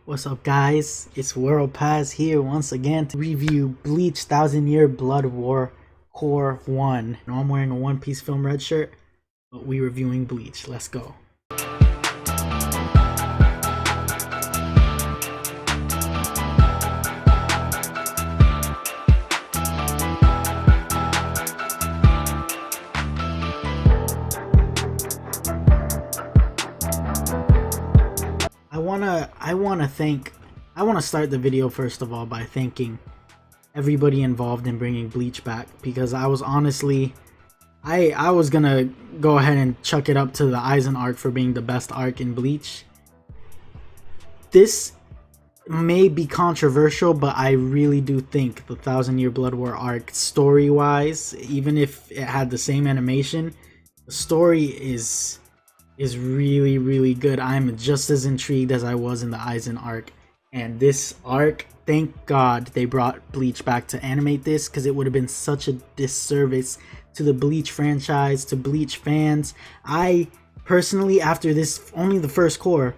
What's up, guys? It's World Pass here once again to review Bleach 1000-Year Blood War Cour 1. Now I'm wearing a One Piece film red shirt, but we reviewing Bleach. Let's go. I wanna start the video first of all by thanking everybody involved in bringing Bleach back, because I was honestly I was gonna go ahead and chuck it up to the Aizen arc for being the best arc in Bleach. This may be controversial, but I really do think the 1000-Year Blood War arc, story-wise, even if it had the same animation, the story is really good. I'm just as intrigued as I was in the Aizen arc, and this arc, thank God they brought Bleach back to animate this, because it would have been such a disservice to the Bleach franchise, to Bleach fans. I personally, after this, only the first Cour,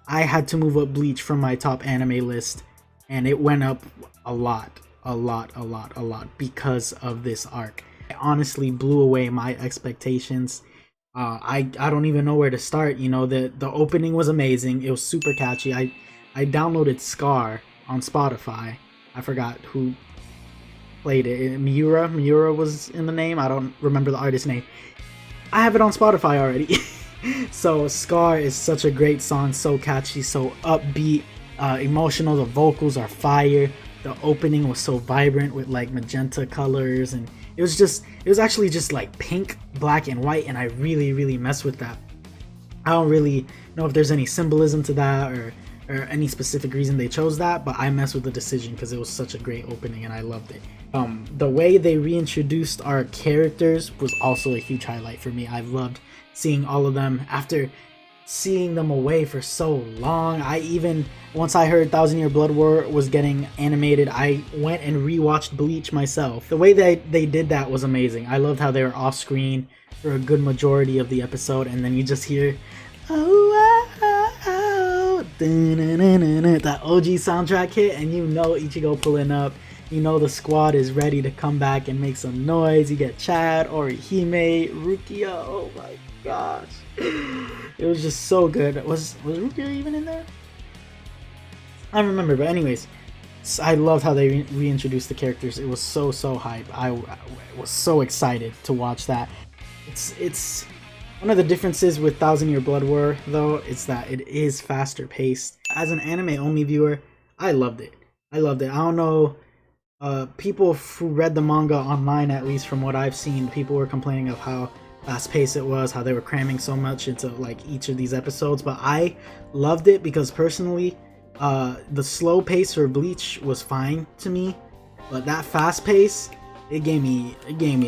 I had to move up Bleach from my top anime list, and it went up a lot because of this arc. It honestly blew away my expectations. I don't even know where to start. You know, the opening was amazing. It was super catchy. I downloaded Scar on Spotify. I forgot who played it. Miura was in the name. I don't remember the artist's name. I have it on Spotify already. So Scar is such a great song, so catchy, so upbeat, emotional. The vocals are fire. The opening was so vibrant with like magenta colors, and it was actually just like pink, black, and white, and I really mess with that. I don't really know if there's any symbolism to that or any specific reason they chose that, but I mess with the decision because it was such a great opening and I loved it. The way they reintroduced our characters was also a huge highlight for me. I loved seeing all of them after seeing them away for so long. Once I heard 1000-Year Blood War was getting animated, I went and rewatched Bleach myself. The way they did that was amazing. I loved how they were off screen for a good majority of the episode, and then you just hear that OG soundtrack hit, and you know Ichigo pulling up. You know the squad is ready to come back and make some noise. You get Chad, Orihime, Rukia. Oh my gosh, it was just so good. Was Rukia even in there? I don't remember, but anyways, I loved how they reintroduced the characters. It was so hype. I was so excited to watch that. It's one of the differences with 1000-Year Blood War, though, is that it is faster paced. As an anime only viewer, I loved it. I don't know, people who read the manga online, at least from what I've seen, people were complaining of how fast paced it was, how they were cramming so much into like each of these episodes, but I loved it because personally, the slow pace for Bleach was fine to me, but that fast pace, it gave me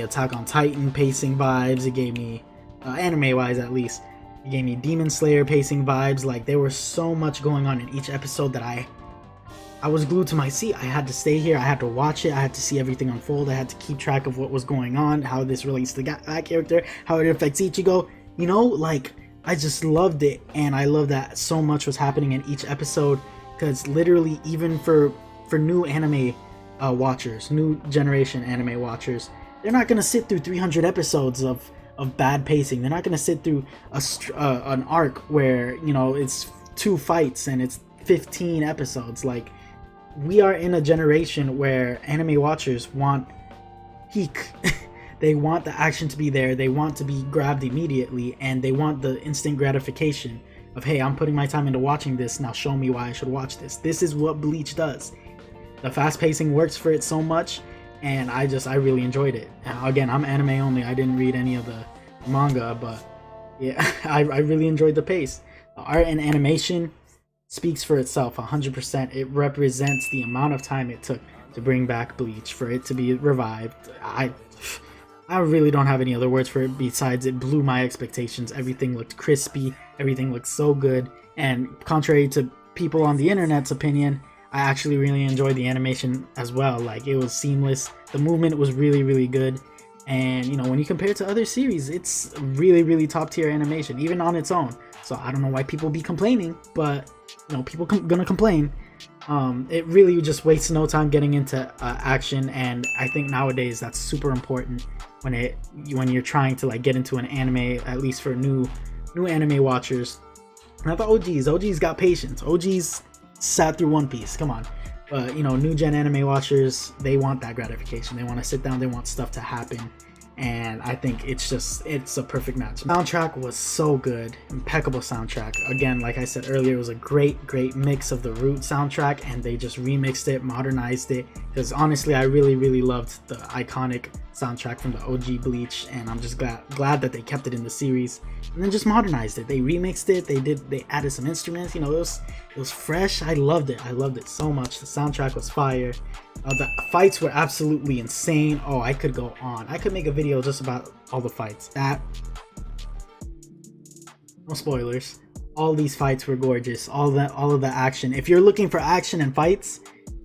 Attack on Titan pacing vibes. It gave me anime wise, at least, it gave me Demon Slayer pacing vibes. Like, there was so much going on in each episode that I was glued to my seat. I had to stay here, I had to watch it, I had to see everything unfold, I had to keep track of what was going on, how this relates to that character, how it affects Ichigo. You know, like, I just loved it, and I love that so much was happening in each episode, because literally, even for new anime watchers, new generation anime watchers, they're not gonna sit through 300 episodes of bad pacing. They're not gonna sit through an arc where, you know, it's 2 fights and it's 15 episodes. Like, we are in a generation where anime watchers want peak. They want the action to be there, they want to be grabbed immediately, and they want the instant gratification of, hey, I'm putting my time into watching this, now show me why I should watch this. This is what Bleach does. The fast pacing works for it so much, and I really enjoyed it. Again, I'm anime only, I didn't read any of the manga, but yeah, I really enjoyed the pace. The art and animation speaks for itself 100%. It represents the amount of time it took to bring back Bleach, for it to be revived. I really don't have any other words for it besides it blew my expectations. Everything looked crispy, everything looked so good, and contrary to people on the internet's opinion, I actually really enjoyed the animation as well. Like, it was seamless, the movement was really good, and you know, when you compare it to other series, it's really top tier animation even on its own. So I don't know why people be complaining, but people gonna complain. It really just wastes no time getting into action, and I think nowadays that's super important when you're trying to like get into an anime, at least for new anime watchers. Not the OGs got patience. OGs sat through One Piece, come on. But new gen anime watchers, they want that gratification. They want to sit down, they want stuff to happen, and I think it's a perfect match. Soundtrack was so good, impeccable soundtrack. Again, like I said earlier, it was a great mix of the root soundtrack, and they just remixed it, modernized it, because honestly I really loved the iconic soundtrack from the OG Bleach, and I'm just glad that they kept it in the series and then just modernized it. They remixed it, they added some instruments, it was fresh. I loved it so much. The soundtrack was fire. The fights were absolutely insane. Oh, I could go on. I could make a video just about all the fights. No spoilers. All these fights were gorgeous. All of the action. If you're looking for action and fights,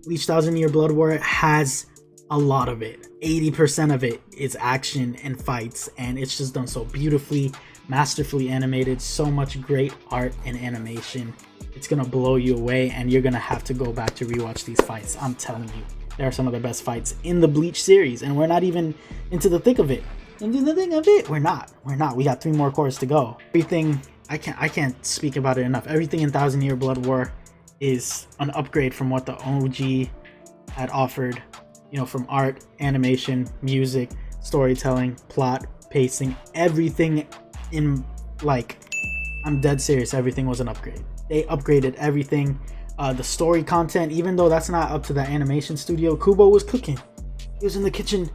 Bleach Thousand Year Blood War has a lot of it. 80% of it is action and fights, and it's just done so beautifully, masterfully animated. So much great art and animation. It's gonna blow you away, and you're gonna have to go back to rewatch these fights. I'm telling you, they are some of the best fights in the Bleach series, and we're not even into the thick of it. We're not. We got 3 more cours to go. Everything, I can't speak about it enough. Everything in Thousand Year Blood War is an upgrade from what the OG had offered. From art, animation, music, storytelling, plot, pacing, everything in, like, I'm dead serious, everything was an upgrade. They upgraded everything. The story content, even though that's not up to the animation studio, Kubo was cooking. He was in the kitchen.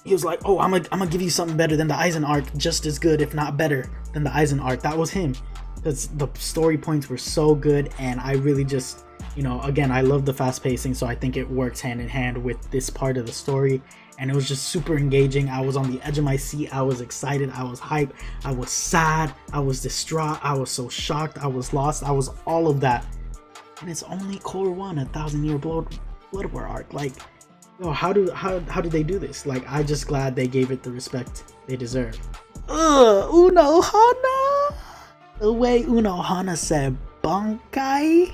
He was like, oh, I'm gonna give you something better than the Aizen arc, just as good, if not better than the Aizen arc. That was him, because the story points were so good, and I really just, again, I love the fast pacing, so I think it works hand in hand with this part of the story, and it was just super engaging. I was on the edge of my seat. I was excited. I was hyped. I was sad. I was distraught. I was so shocked. I was lost. I was all of that. And it's only Cour 1, a Thousand Year Blood War arc. Like, how did they do this? Like, I'm just glad they gave it the respect they deserve. Uno Hana! The way Uno Hana said Bankai.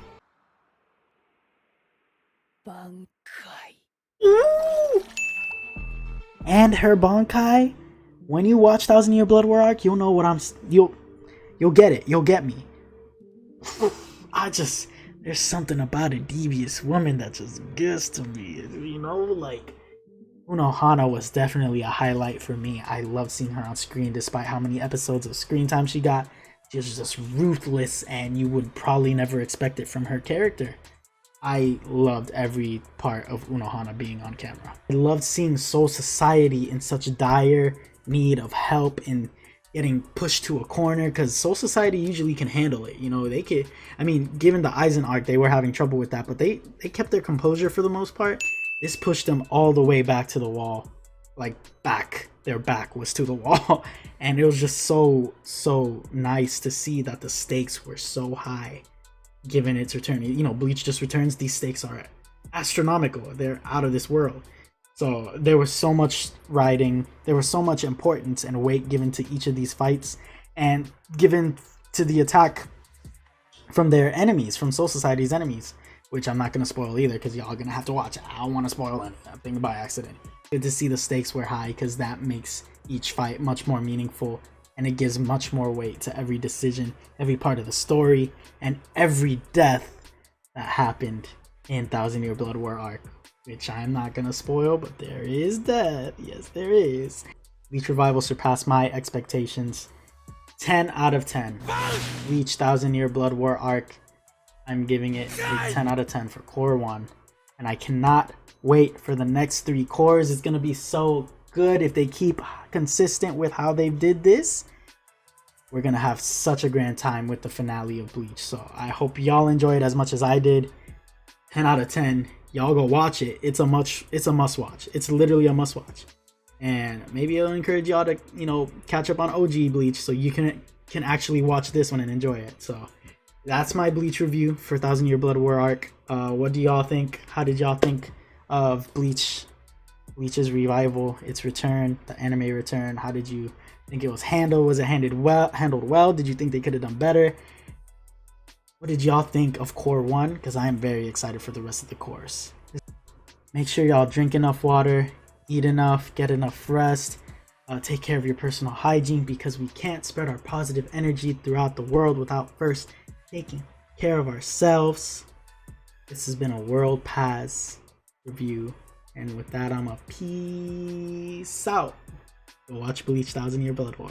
And her Bankai. When you watch Thousand Year Blood War arc, you'll know what you'll get it. You'll get me. There's something about a devious woman that just gets to me, like, Uno Hana was definitely a highlight for me. I loved seeing her on screen, despite how many episodes of screen time she got. She was just ruthless, and you would probably never expect it from her character. I loved every part of Uno Hana being on camera. I loved seeing Soul Society in such dire need of help and getting pushed to a corner, because Soul Society usually can handle it. They could, given the Aizen arc, they were having trouble with that, but they kept their composure for the most part. This pushed them all the way back to the wall. Like, their back was to the wall. And it was just so nice to see that the stakes were so high given its return. Bleach just returns, these stakes are astronomical. They're out of this world. So there was so much writing, there was so much importance and weight given to each of these fights, and given to the attack from their enemies, from Soul Society's enemies, which I'm not going to spoil either, because y'all going to have to watch it. I don't want to spoil anything by accident. Good to see the stakes were high, because that makes each fight much more meaningful, and it gives much more weight to every decision, every part of the story, and every death that happened in Thousand Year Blood War arc. Which I'm not gonna spoil, but there is death. Yes, there is. Bleach Revival surpassed my expectations. 10 out of 10. Bleach Thousand Year Blood War arc, I'm giving it a 10 out of 10 for Cour 1. And I cannot wait for the next 3 cours. It's gonna be so good if they keep consistent with how they did this. We're gonna have such a grand time with the finale of Bleach. So I hope y'all enjoy it as much as I did. 10 out of 10. Y'all go watch it. It's a must watch. It's literally a must watch. And maybe I'll encourage y'all to, catch up on OG Bleach so you can actually watch this one and enjoy it. So that's my Bleach review for Thousand Year Blood War arc. What do y'all think? How did y'all think of Bleach's revival, its return, the anime return? How did you think it was handled? Was it handled well? Did you think they could have done better? What did y'all think of Cour 1? Because I am very excited for the rest of the course. Make sure y'all drink enough water, eat enough, get enough rest, take care of your personal hygiene, because we can't spread our positive energy throughout the world without first taking care of ourselves. This has been a World Pass review, and with that, I'm a peace out. Go watch Bleach 1000 Year Blood War.